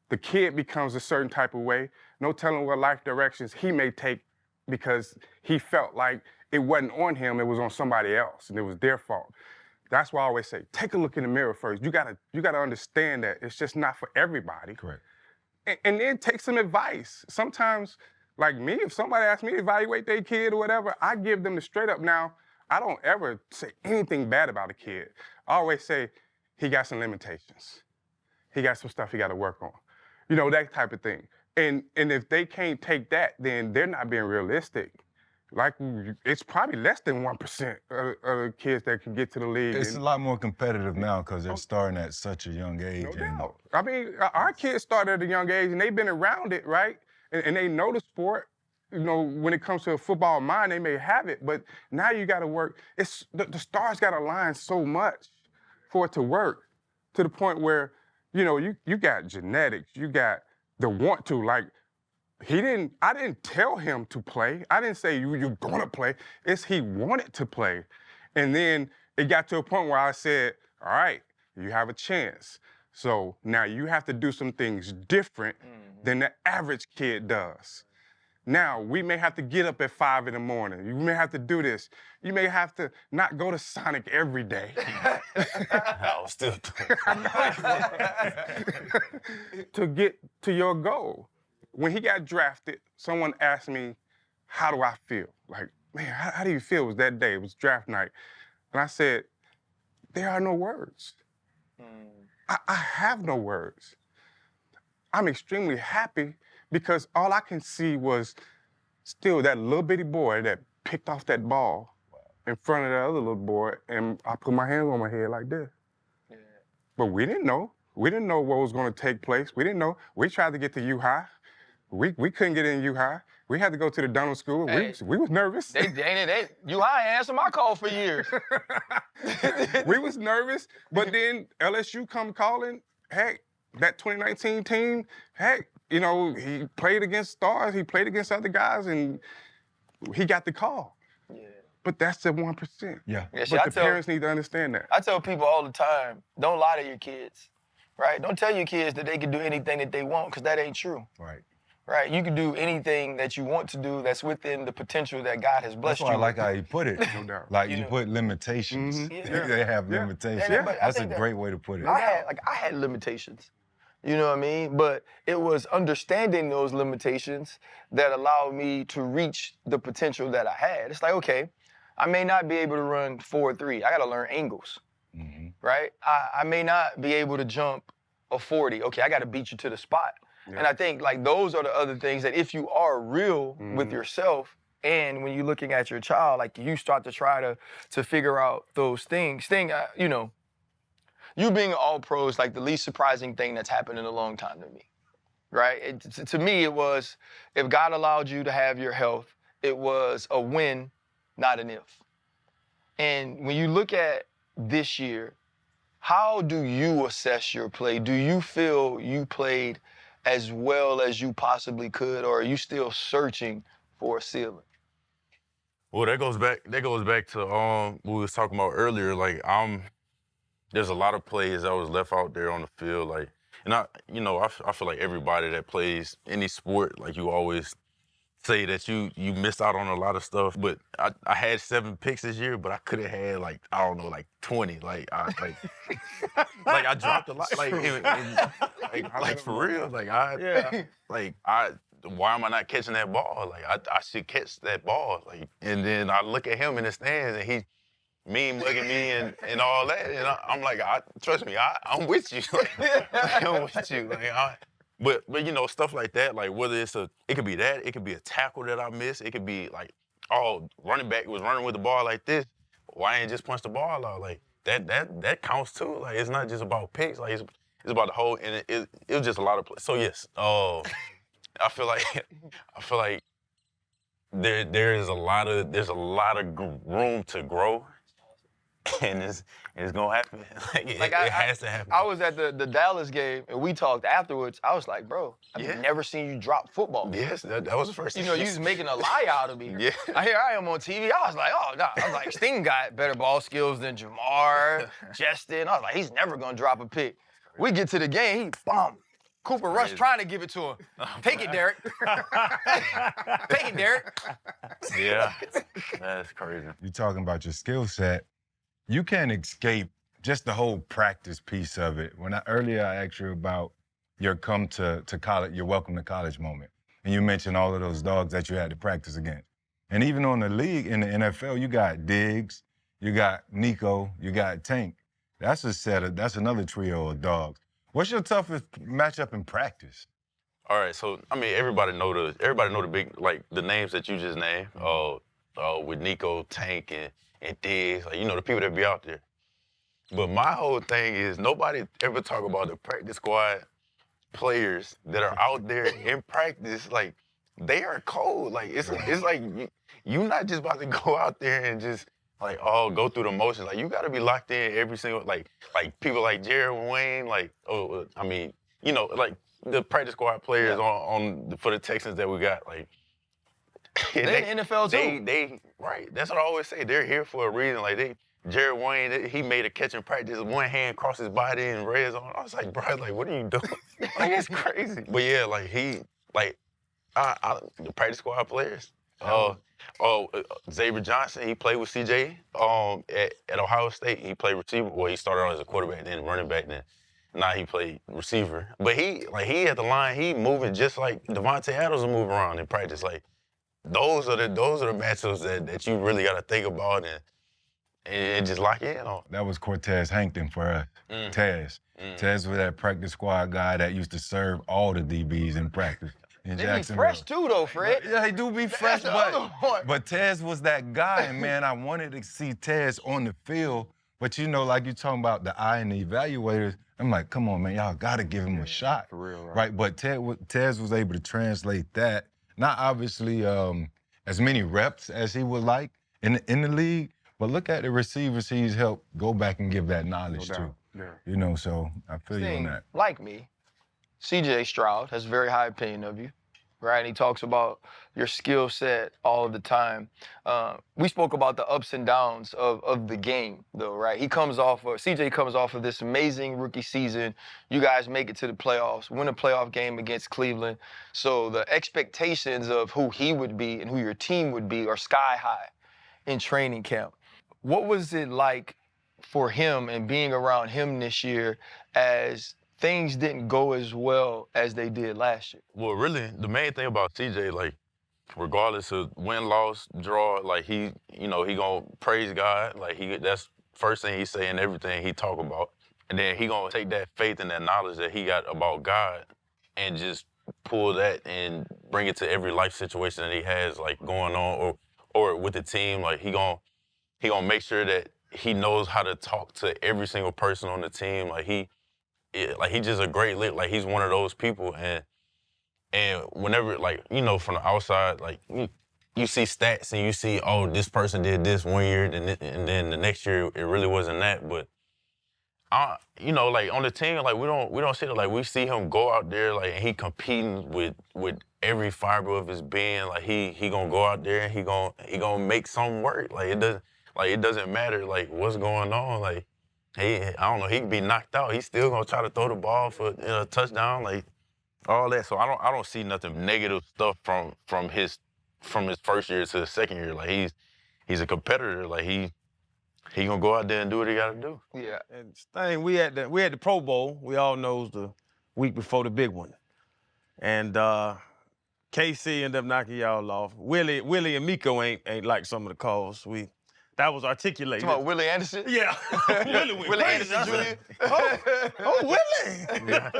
The kid becomes a certain type of way, no telling what life directions he may take because he felt like it wasn't on him, it was on somebody else, and it was their fault. That's why I always say, take a look in the mirror first. You gotta understand that it's just not for everybody. Correct. And then take some advice. Sometimes, like me, if somebody asks me to evaluate their kid or whatever, I give them the straight up. Now, I don't ever say anything bad about a kid. I always say, he got some limitations. He got some stuff he gotta work on. You know, that type of thing. And if they can't take that, then they're not being realistic. Like, it's probably less than 1% of the kids that can get to the league. It's a lot more competitive now because they're starting at such a young age. No doubt. I mean, our kids started at a young age and they've been around it, right? And they know the sport. You know, when it comes to a football mind, they may have it, but now you gotta work. It's the stars gotta align so much for it to work, to the point where, you know, you got genetics, you got the want to, like, I didn't tell him to play. I didn't say you're gonna play. It's he wanted to play. And then it got to a point where I said, all right, you have a chance. So now you have to do some things different than the average kid does. Now, we may have to get up at 5 in the morning. You may have to do this. You may have to not go to Sonic every day. I was still to get to your goal. When he got drafted, someone asked me, how do I feel? Like, man, how do you feel? It was that day, it was draft night. And I said, there are no words. I have no words. I'm extremely happy because all I can see was still that little bitty boy that picked off that ball in front of the other little boy, and I put my hands on my head like this. Yeah. But we didn't know. We didn't know what was gonna take place. We didn't know. We tried to get to U-High. We couldn't get in U-High. We had to go to the Dunham School. Hey, we was nervous. U-High answered my call for years. We was nervous, but then LSU come calling, heck, that 2019 team, heck, you know, he played against stars, he played against other guys, and he got the call. Yeah. But that's the 1%. Yeah. But the parents need to understand that. I tell people all the time, don't lie to your kids, right? Don't tell your kids that they can do anything that they want, because that ain't true. Right. Right, you can do anything that you want to do that's within the potential that God has blessed That's why you. I like how you put it. No doubt. Like you put limitations. Yeah. They have limitations. And I That's a think that great way to put it. I had limitations. You know what I mean? But it was understanding those limitations that allowed me to reach the potential that I had. It's like, okay, I may not be able to run 4.3. I got to learn angles, right? I may not be able to jump a 40. Okay, I got to beat you to the spot. And I think like those are the other things that if you are real with Mhm. yourself, and when you're looking at your child, like you start to try to figure out those things. You know, you being an All-Pro is like the least surprising thing that's happened in a long time to me, right? To me, it was, if God allowed you to have your health, it was a win, not an if. And when you look at this year, how do you assess your play? Do you feel you played as well as you possibly could, or are you still searching for a ceiling? Well, that goes back to what we was talking about earlier. Like there's a lot of plays that was left out there on the field. Like, and I feel like everybody that plays any sport, like you always say that you missed out on a lot of stuff. But I had 7 picks this year, but I could have had like, I don't know, like 20. Like I dropped a lot. Like for real. Why am I not catching that ball? Like I should catch that ball. Like, and then I look at him in the stands and he mean mugging me and all that. And I'm like, trust me, I'm with you. I'm with you. But you know, stuff like that, like whether it could be that, it could be a tackle that I missed, it could be like, running back was running with the ball like this, why ain't just punch the ball out? Like that counts too. Like it's not just about picks, like it's about the whole, and it was just a lot of plays. So yes, I feel like there's a lot of room to grow. And it's gonna happen. It has to happen. I was at the Dallas game and we talked afterwards. I was like, bro, I've never seen you drop football. Yes, that was the first thing. You know, you was making a lie out of me. Yeah. Here I am on TV. I was like, oh, no. I was like, Sting got better ball skills than Jamar, Justin. I was like, he's never gonna drop a pick. We get to the game, he bomb. Cooper Rush trying to give it to him. Take it, Derek. Take it, Derek. Yeah, that's crazy. You're talking about your skill set. You can't escape just the whole practice piece of it. Earlier I asked you about your come to college, your welcome to college moment. And you mentioned all of those dogs that you had to practice against. And even on the league, in the NFL, you got Diggs, you got Nico, you got Tank. That's another trio of dogs. What's your toughest matchup in practice? All right, so I mean everybody know the big, like the names that you just named, with Nico, Tank, and Diggs, like, you know, the people that be out there. But my whole thing is nobody ever talk about the practice squad players that are out there in practice. Like, they are cold. Like, it's like you not just about to go out there and just like, go through the motions. Like, you got to be locked in every single, like people like Jared Wayne, like, I mean, you know, like the practice squad players for the Texans that we got, like, they in the NFL too. They right. That's what I always say. They're here for a reason. Like Jared Wayne, he made a catch in practice. One hand across his body and red zone. I was like, bro, like, what are you doing? Like, it's crazy. But yeah, like the practice squad players. Xavier Johnson, he played with CJ at Ohio State. He played receiver. Well, he started out as a quarterback, then running back, then now he played receiver. But he at the line, he moving just like Devontae Adams will move around in practice. Like, those are the matchups that you really got to think about and just lock in on. That was Cortez Hankton for us. Tez. Tez was that practice squad guy that used to serve all the DBs in practice. In They be Jacksonville. fresh too, though, Fred. Yeah, he do be fresh, the other one. but Tez was that guy, and man, I wanted to see Tez on the field. But you know, like you talking about the eye and the evaluators, I'm like, come on, man, y'all gotta give him a shot. For real, Right? But Tez was able to translate that. Not obviously as many reps as he would like in the league, but look at the receivers he's helped go back and give that knowledge to. Yeah. You know, so I feel you on Sting, that. like me, CJ Stroud has a very high opinion of you, right? And he talks about your skill set all the time. We spoke about the ups and downs of the game, though, right? CJ comes off of this amazing rookie season. You guys make it to the playoffs, win a playoff game against Cleveland. So the expectations of who he would be and who your team would be are sky high in training camp. What was it like for him and being around him this year as things didn't go as well as they did last year? Well, really, the main thing about CJ, like, regardless of win, loss, draw, like, he gonna praise God. Like, that's first thing he say in everything he talk about. And then he gonna take that faith and that knowledge that he got about God and just pull that and bring it to every life situation that he has like going on or with the team. Like he gonna make sure that he knows how to talk to every single person on the team. Like he's just a great leader. Like he's one of those people. And whenever, like, you know, from the outside, like you see stats and you see, oh, this person did this one year, and then the next year it really wasn't that. But you know, like on the team, like we don't see it. Like we see him go out there, like and he competing with every fiber of his being. Like he gonna go out there and he gonna make something work. Like it doesn't matter like what's going on. Like I don't know, he can be knocked out. He's still gonna try to throw the ball for a touchdown. Like all that. So I don't see nothing negative stuff from his first year to the second year. Like he's a competitor. Like he gonna go out there and do what he gotta do. Yeah. And Sting, we had the Pro Bowl. We all knows the week before the big one. And KC ended up knocking y'all off. Willie and Miko ain't like some of the calls. That was articulated. Talking about Willie Anderson? Yeah. Willie went Willie crazy. Anderson Jr. Oh, Willie. Yeah.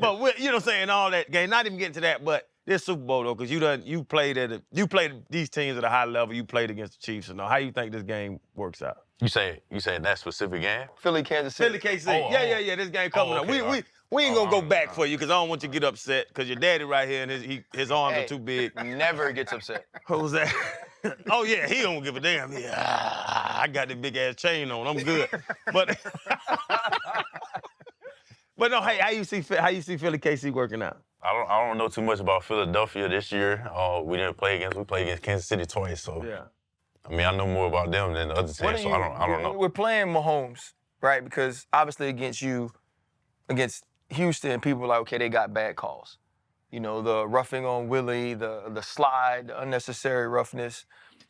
But you know what I'm saying, all that game, not even getting to that, but this Super Bowl though, because you played these teams at a high level, you played against the Chiefs and all. How you think this game works out? You say that specific game? Philly, Kansas City. Philly, KC. Yeah. This game coming up. Okay, We ain't gonna go back for you because I don't want you to get upset because your daddy right here and his arms Hey, are too big. Never gets upset. What was that? Oh yeah, he don't give a damn. Yeah, I got the big ass chain on. I'm good. But no, hey, how you see Philly KC working out? I don't know too much about Philadelphia this year. We played against Kansas City twice, so Yeah. I mean I know more about them than the other teams, so I don't know. We're playing Mahomes, right? Because obviously against Houston, people are like, okay, they got bad calls. You know, the roughing on Willie, the slide, the unnecessary roughness.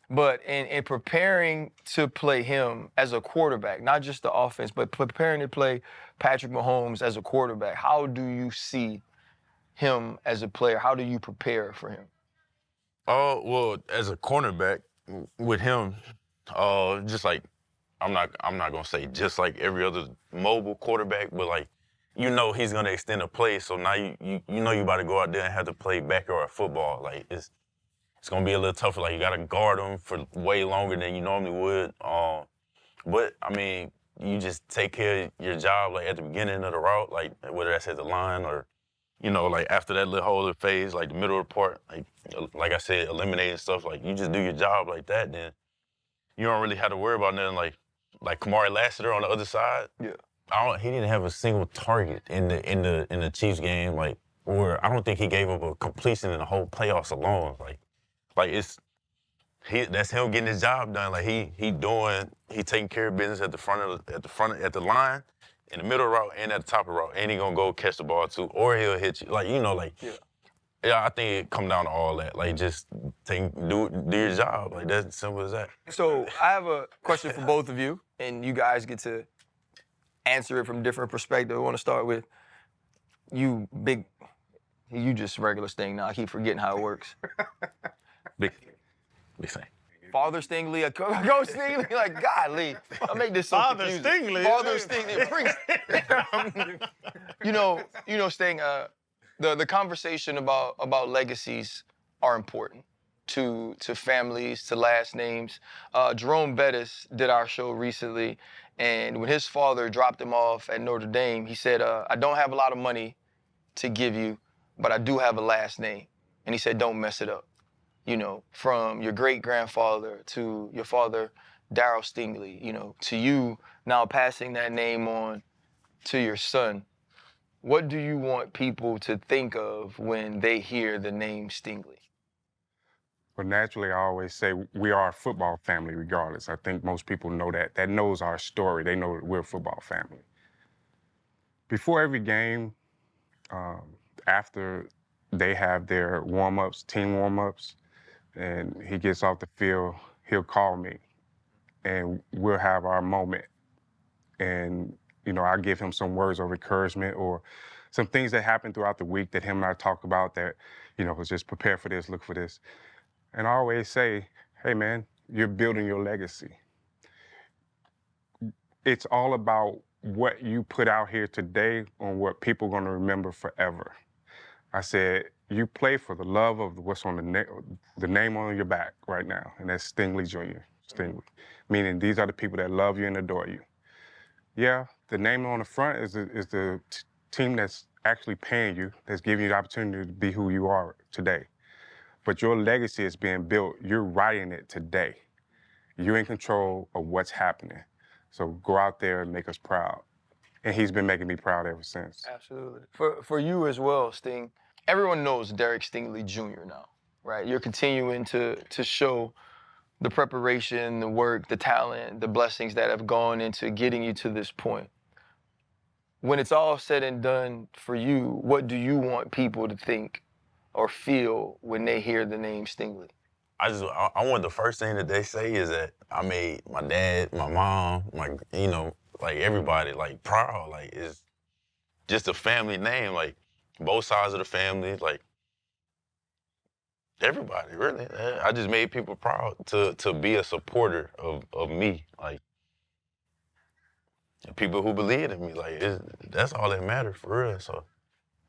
But in preparing to play him as a quarterback, not just the offense, but preparing to play Patrick Mahomes as a quarterback, how do you see him as a player? How do you prepare for him? Oh, well, as a cornerback with him, just like I'm not gonna say just like every other mobile quarterback, but like you know he's gonna extend a play, so now you know you about to go out there and have to play backyard football. Like it's gonna be a little tougher. Like you gotta guard him for way longer than you normally would. But I mean, you just take care of your job like at the beginning of the route, like whether that's at the line or you know like after that little holding phase, like the middle of the part, like I said, eliminating stuff. Like you just do your job like that, then you don't really have to worry about nothing. Like Kamari Lassiter on the other side. Yeah. He didn't have a single target in the Chiefs game, like, or I don't think he gave up a completion in the whole playoffs alone. Like that's him getting his job done. Like he taking care of business at the line, in the middle route, and at the top of the route, and he gonna go catch the ball too, or he'll hit you. Like you know, like yeah, I think it come down to all that. Like just do your job. Like that's simple as that. So I have a question for both of you, and you guys get to answer it from different perspectives. I want to start with you, you just regular Sting now. I keep forgetting how it works. Big thing. Father Stingley, Coach Stingley, like, golly, I make this so Father confusing. Stingley. Father Stingley, priest. you know, Sting, the conversation about legacies are important to families, to last names. Jerome Bettis did our show recently, and when his father dropped him off at Notre Dame, he said, I don't have a lot of money to give you, but I do have a last name. And he said, don't mess it up. You know, from your great-grandfather to your father, Darryl Stingley, you know, to you now passing that name on to your son. What do you want people to think of when they hear the name Stingley? But naturally, I always say we are a football family regardless. I think most people know that. That knows our story. They know that we're a football family. Before every game, after they have their warm-ups, team warm-ups, and he gets off the field, he'll call me, and we'll have our moment. And, you know, I give him some words of encouragement or some things that happen throughout the week that him and I talk about that, you know, was just prepare for this, look for this. And I always say, hey, man, you're building your legacy. It's all about what you put out here today on what people are going to remember forever. I said, you play for the love of what's on the name on your back right now, and that's Stingley Jr. Stingley, meaning these are the people that love you and adore you. Yeah, the name on the front is the team that's actually paying you, that's giving you the opportunity to be who you are today. But your legacy is being built. You're writing it today. You're in control of what's happening. So go out there and make us proud. And he's been making me proud ever since. Absolutely. For you as well, Sting, everyone knows Derek Stingley Jr. now, right? You're continuing to show the preparation, the work, the talent, the blessings that have gone into getting you to this point. When it's all said and done for you, what do you want people to think or feel when they hear the name Stingley? I want the first thing that they say is that I made my dad, my mom, like everybody, like proud. Like it's just a family name, like both sides of the family, like everybody, really. I just made people proud to be a supporter of me, like people who believe in me. Like that's all that matters for real. So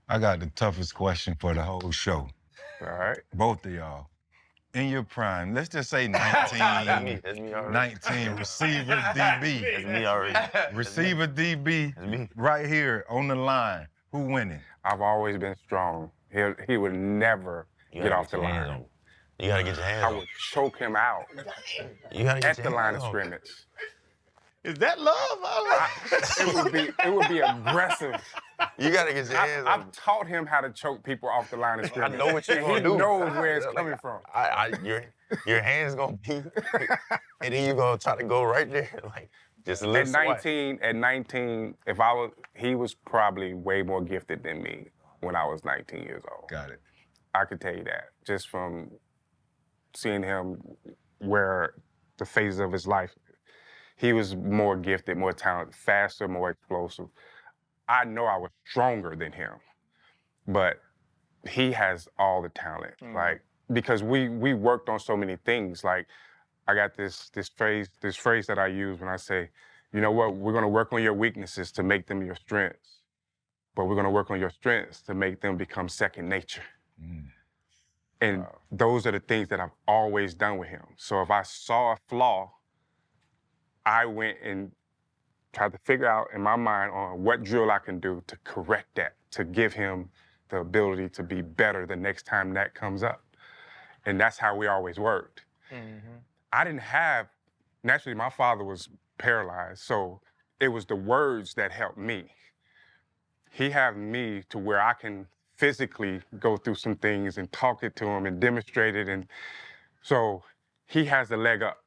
I got the toughest question for the whole show. All right? Both of y'all. In your prime, let's just say 19, That's me already. 19 receiver DB. That's me already. Receiver DB That's me. right here on the line. Who winning? I've always been strong. He would never You get gotta off the your hands line. on. You gotta get your hands I on. would choke him out You gotta get at your the line hands of on. scrimmage. Is that love? It would be aggressive. You gotta get your hands on. I've taught him how to choke people off the line of I scrimmage. know what you're And gonna he do. knows where it's coming from. Your hands gonna be, and then you gonna try to go right there, like just a little At swipe. 19, he was probably way more gifted than me when I was 19 years old. Got it. I could tell you that just from seeing him where the phases of his life. He was more gifted, more talented, faster, more explosive. I know I was stronger than him, but he has all the talent. Like, because we worked on so many things. Like, I got this phrase that I use when I say, you know what, we're gonna work on your weaknesses to make them your strengths, but we're gonna work on your strengths to make them become second nature. And those are the things that I've always done with him. So if I saw a flaw, I went and tried to figure out in my mind on what drill I can do to correct that, to give him the ability to be better the next time that comes up. And that's how we always worked. I didn't have, naturally my father was paralyzed, so it was the words that helped me. He had me to where I can physically go through some things and talk it to him and demonstrate it. And so he has the leg up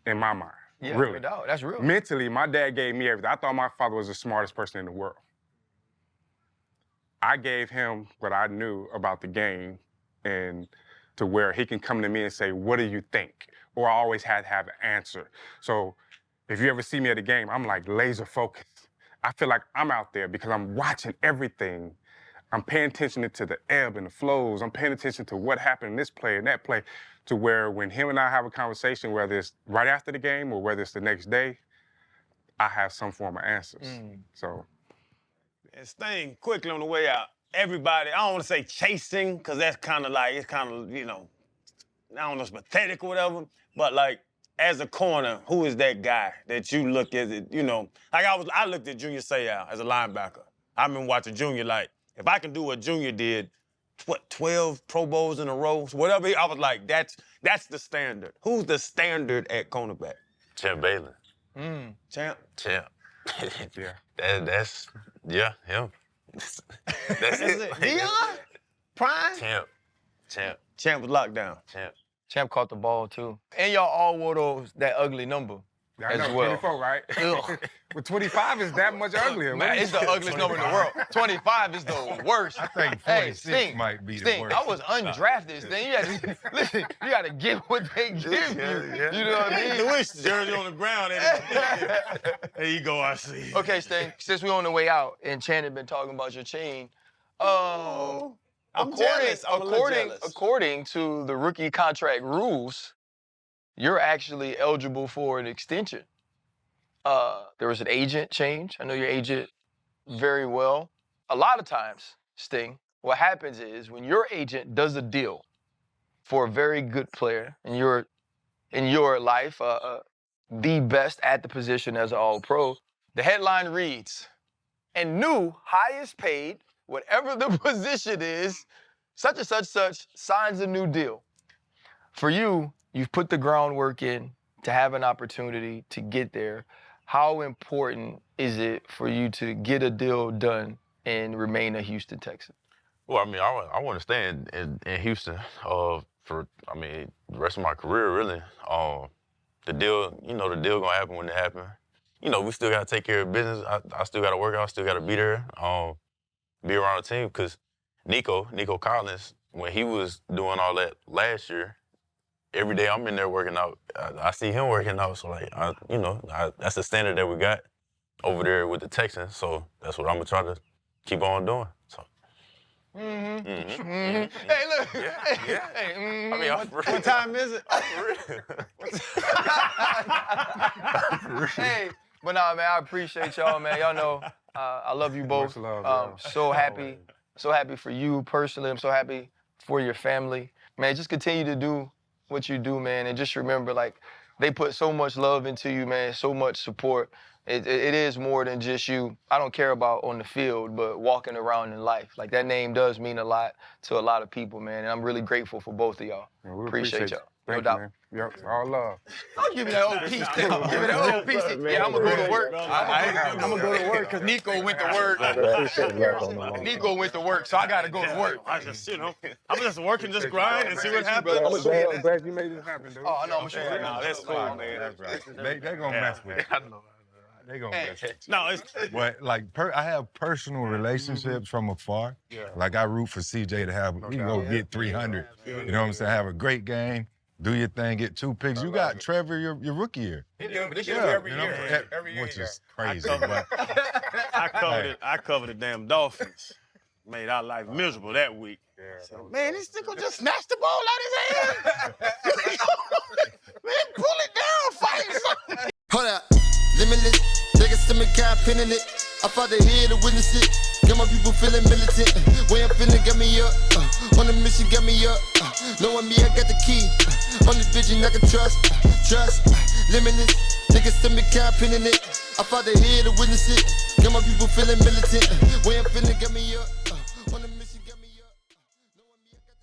in my mind. Yeah, really. no doubt. That's real. Mentally, my dad gave me everything. I thought my father was the smartest person in the world. I gave him what I knew about the game, and to where he can come to me and say, what do you think? Or I always had to have an answer. So if you ever see me at a game, I'm like laser focused. I feel like I'm out there because I'm watching everything. I'm paying attention to the ebb and the flows. I'm paying attention to what happened in this play and that play, to where when him and I have a conversation, whether it's right after the game or whether it's the next day, I have some form of answers. So. And Sting, quickly on the way out, everybody, I don't want to say chasing, because that's kind of like, it's kind of, I don't know, it's pathetic or whatever, but like, as a corner, who is that guy that you look at, like I looked at Junior Seau as a linebacker. I've been watching Junior, like, if I can do what Junior did, 12 Pro Bowls in a row, so whatever, I was like, that's the standard. Who's the standard at cornerback? Champ Bailey. Champ? Champ. Yeah. That's him. That's it. Deion? Prime? Champ. Champ was locked down. Champ. Champ caught the ball too. And y'all all wore that ugly number I as know, well. 24, right? Ugh. But 25 is that much uglier, Man, it's the ugliest number in the world. 25 is the worst. I think 46 Hey, Sting, might be the Sting, worst. I was undrafted, Sting. You had to, listen, you got to get what they give you. Yeah. You know what I mean? Lewis jersey on the ground. There you go, I see. Okay, Sting, since we're on the way out and Channing been talking about your chain, I'm jealous. I'm a little jealous. according to the rookie contract rules, you're actually eligible for an extension. There was an agent change. I know your agent very well. A lot of times, Sting, what happens is when your agent does a deal for a very good player in your life, the best at the position as an All-Pro, the headline reads, and new highest paid, whatever the position is, such and such signs a new deal. For you, you've put the groundwork in to have an opportunity to get there. How important is it for you to get a deal done and remain a Houston Texan? Well, I mean, I want to stay in Houston for the rest of my career, really. The deal gonna happen when it happens. We still gotta take care of business. I still gotta work out. I still gotta be there, be around the team. Because Nico Collins, when he was doing all that last year, every day I'm in there working out. I see him working out. So that's the standard that we got over there with the Texans. So that's what I'm gonna try to keep on doing. So. Hey, look. Yeah. Hey, I mean, What time is it? Hey, but nah, man, I appreciate y'all, man. Y'all know I love you both. Much love, so happy for you personally. I'm so happy for your family. Man, just continue to do what you do, man. And just remember, like, they put so much love into you, man, so much support. It is more than just you. I don't care about on the field, but walking around in life. Like, that name does mean a lot to a lot of people, man. And I'm really grateful for both of y'all. Yeah, we appreciate y'all. No Thank doubt. you, man. Yep, all love. Don't give me that old piece. Give me that old piece. Yeah, I'm going to go to work. I'm going to go to work because Nico went to work. Nico went to work, so I got to go to work. I'm just working, just grind and see what happens. I'm glad you made this happen, dude. Oh, no, I'm sure. No, that's cool, man. That's right. They're going to mess with it. They gonna mess with it. No, it's But like, I have personal relationships from afar. Yeah. Like, I root for CJ to have, he can go get 300. You know what I'm saying? Have a great game, do your thing, get 2 picks. You got Trevor your rookie year. Yeah, but this Yeah, year every you know, year. Every year. which is crazy. But I covered the damn Dolphins. Made our life miserable that week. Yeah. Man, this nigga just snatched the ball out his hand. Man, pull it down, fight something. Hold up, limitless. Niggas to me, got pinning it. I fought the head to witness it. Got my people feeling militant. Way I'm feeling, got me up. On the mission, got me up. Knowing me, I got the key. On the vision, I can trust. Limitless. Niggas to me, got pinning it. I fought the head to witness it. Got my people feeling militant. Way I'm feeling, got me up.